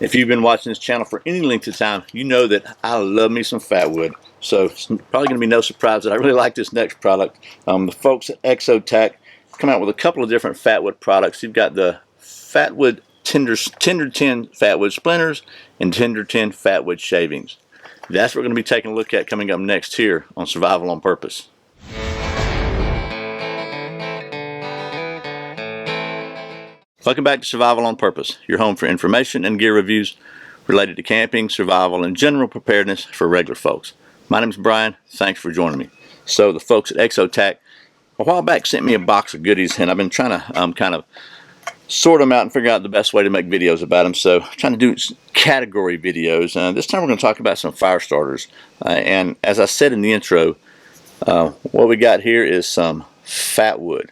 If you've been watching this channel for any length of time, you know that I love me some Fatwood. So it's probably going to be no surprise that I really like this next product. The folks at Exotac come out with a couple of different Fatwood products. You've got the Fatwood TinderTin Fatwood splinters and TinderTin Fatwood shavings. That's what we're going to be taking a look at coming up next here on Survival on Purpose. Welcome back to Survival on Purpose, your home for information and gear reviews related to camping, survival, and general preparedness for regular folks. My name is Brian. Thanks for joining me. So the folks at Exotac a while back sent me a box of goodies, and I've been trying to kind of sort them out and figure out the best way to make videos about them. So trying to do category videos. This time we're going to talk about some fire starters. And as I said in the intro, what we got here is some Fatwood.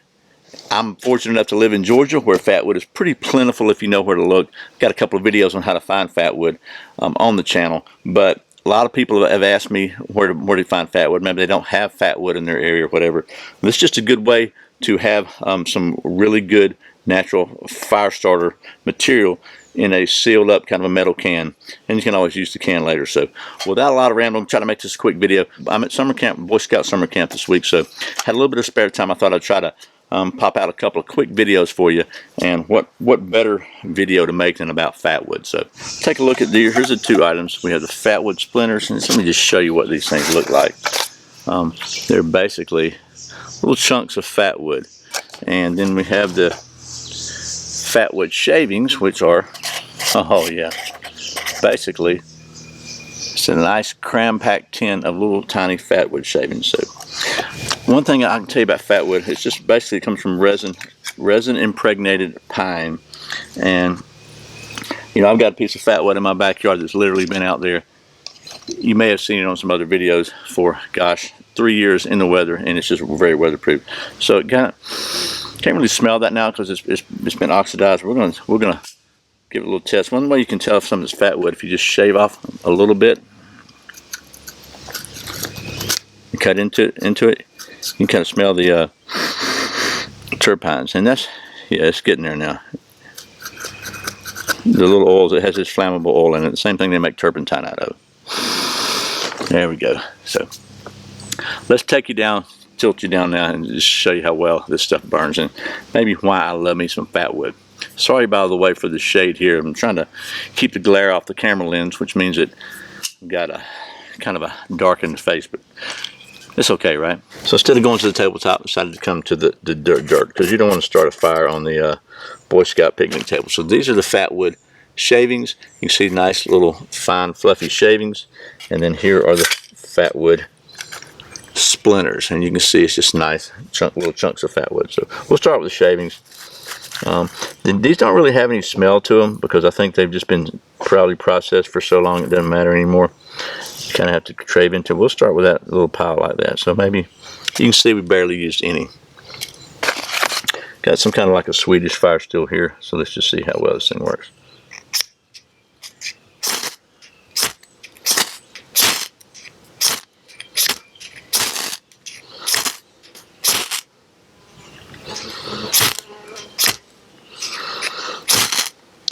I'm fortunate enough to live in Georgia, where Fatwood is pretty plentiful if you know where to look. Got a couple of videos on how to find Fatwood on the channel, but a lot of people have asked me where to find Fatwood. Maybe they don't have Fatwood in their area or whatever. This is just a good way to have some really good natural fire starter material in a sealed up kind of a metal can, and you can always use the can later. So without a lot of rambling, I'm trying to make this a quick video. I'm at summer camp, Boy Scout summer camp this week, so had a little bit of spare time. I thought I'd try to pop out a couple of quick videos for you, and what better video to make than about Fatwood. So take a look at these. Here's the two items. We have the Fatwood splinters, and let me just show you what these things look like. They're basically little chunks of Fatwood, and then we have the Fatwood shavings, which are, oh yeah, basically it's a nice cram-packed tin of little tiny Fatwood shavings. So one thing I can tell you about Fatwood, it's just basically comes from resin impregnated pine. And you know, I've got a piece of Fatwood in my backyard that's literally been out there. You may have seen it on some other videos for, gosh, 3 years in the weather, and it's just very weatherproof. So it kind of can't really smell that now because it's been oxidized. We're gonna give it a little test. One way you can tell if something's Fatwood, if you just shave off a little bit, and cut into it, you can kind of smell the terpenes, and that's, yeah, it's getting there now. The little oils, it has this flammable oil in it. The same thing they make turpentine out of. There we go. So let's take you down, tilt you down now, and just show you how well this stuff burns, and maybe why I love me some Fatwood. Sorry, by the way, for the shade here. I'm trying to keep the glare off the camera lens, which means that I've got a kind of a darkened face, but it's okay, right? So instead of going to the tabletop, I decided to come to the dirt, because you don't want to start a fire on the Boy Scout picnic table. So these are the Fatwood shavings. You can see nice little fine fluffy shavings, and then here are the Fatwood splinters, and you can see it's just nice little chunks of Fatwood. So we'll start with the shavings. These don't really have any smell to them because I think they've just been proudly processed for so long it doesn't matter anymore. You kind of have to trade into. We'll start with that little pile like that. So maybe you can see we barely used any. Got some kind of like a Swedish fire still here, so let's just see how well this thing works.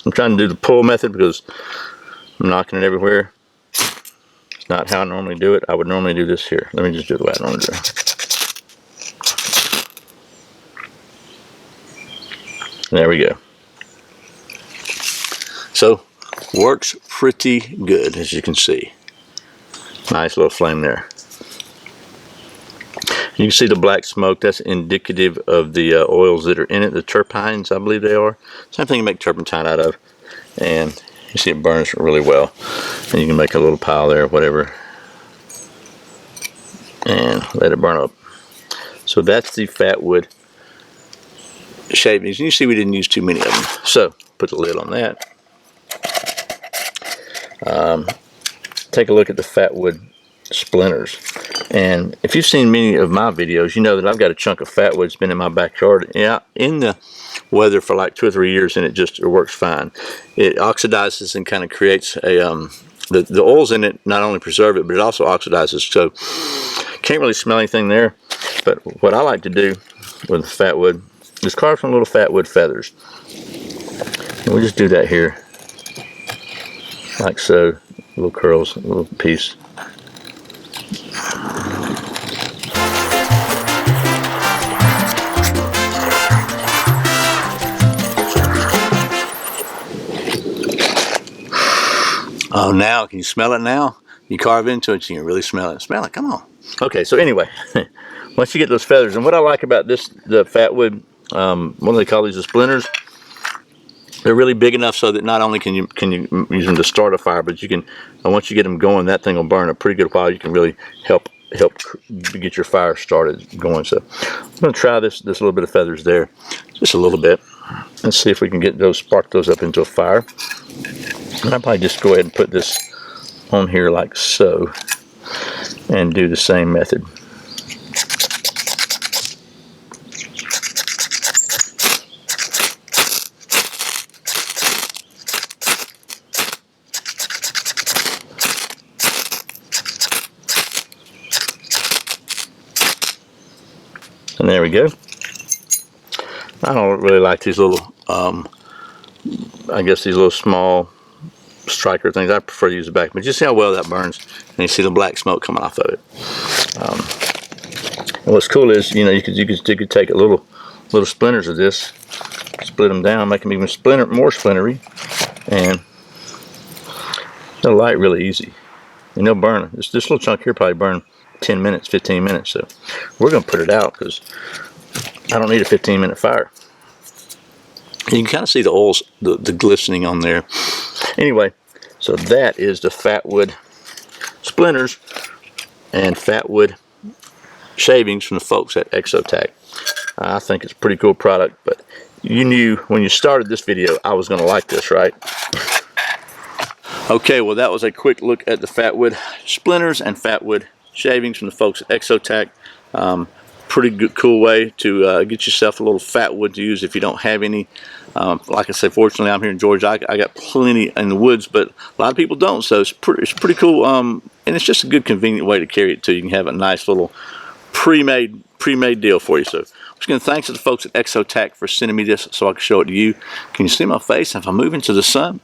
I'm trying to do the pull method because I'm knocking it everywhere. It's not how I normally do it. I would normally do this here. Let me just do the way I normally do it. There we go. So, works pretty good, as you can see. Nice little flame there. You can see the black smoke. That's indicative of the oils that are in it, the terpenes, I believe they are. Same thing you make turpentine out of. And you see it burns really well. And you can make a little pile there, whatever, and let it burn up. So that's the Fatwood shavings. And you see we didn't use too many of them. So put the lid on that. Take a look at the Fatwood splinters. And if you've seen many of my videos, you know that I've got a chunk of Fatwood that's been in my backyard in the weather for like 2 or 3 years, and it works fine. It oxidizes and kind of creates a the oils in it not only preserve it, but it also oxidizes. So can't really smell anything there. But what I like to do with the Fatwood is carve some little Fatwood feathers, and we'll just do that here. like so, little curls, a little piece. Oh, now, can you smell it now? You carve into it, you can really smell it. Smell it, come on. Okay, so anyway, once you get those feathers, and what I like about this, the Fatwood, what do they call these, the splinters? They're really big enough so that not only can you use them to start a fire, but you can, once you get them going, that thing will burn a pretty good while. You can really help get your fire started going. So I'm going to try this little bit of feathers there, just a little bit. Let's see if we can get those, spark those up into a fire. And I'll probably just go ahead and put this on here like so, and do the same method. And there we go. I don't really like these little, I guess these little small striker things. I prefer to use the back, but you see how well that burns, and you see the black smoke coming off of it. And what's cool is, you know, you could take a little splinters of this, split them down, make them even more splintery, and they'll light really easy. And they'll burn. This little chunk here probably burn 10 minutes, 15 minutes. So we're going to put it out because I don't need a 15-minute fire. You can kind of see the oils, the glistening on there. Anyway, so that is the Fatwood splinters and Fatwood shavings from the folks at Exotac. I think it's a pretty cool product, but you knew when you started this video I was going to like this, right? Okay, well, that was a quick look at the Fatwood splinters and Fatwood shavings from the folks at Exotac. Pretty good, cool way to get yourself a little Fatwood to use if you don't have any. Like I said, fortunately I'm here in Georgia. I got plenty in the woods, but a lot of people don't, so it's pretty cool. And it's just a good, convenient way to carry it too. You can have a nice little pre-made deal for you. So I'm just going to thanks to the folks at Exotac for sending me this so I can show it to you. Can you see my face if I'm moving to the sun?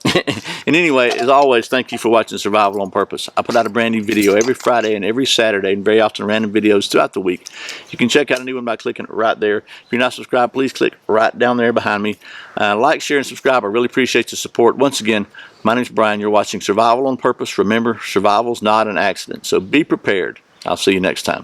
And anyway, as always, thank you for watching Survival on Purpose. I put out a brand new video every Friday and every Saturday, and very often random videos throughout the week. You can check out a new one by clicking right there. If you're not subscribed, please click right down there behind me. Like, share, and subscribe. I really appreciate the support. Once again, my name's Brian. You're watching Survival on Purpose. Remember, survival's not an accident, so be prepared. I'll see you next time.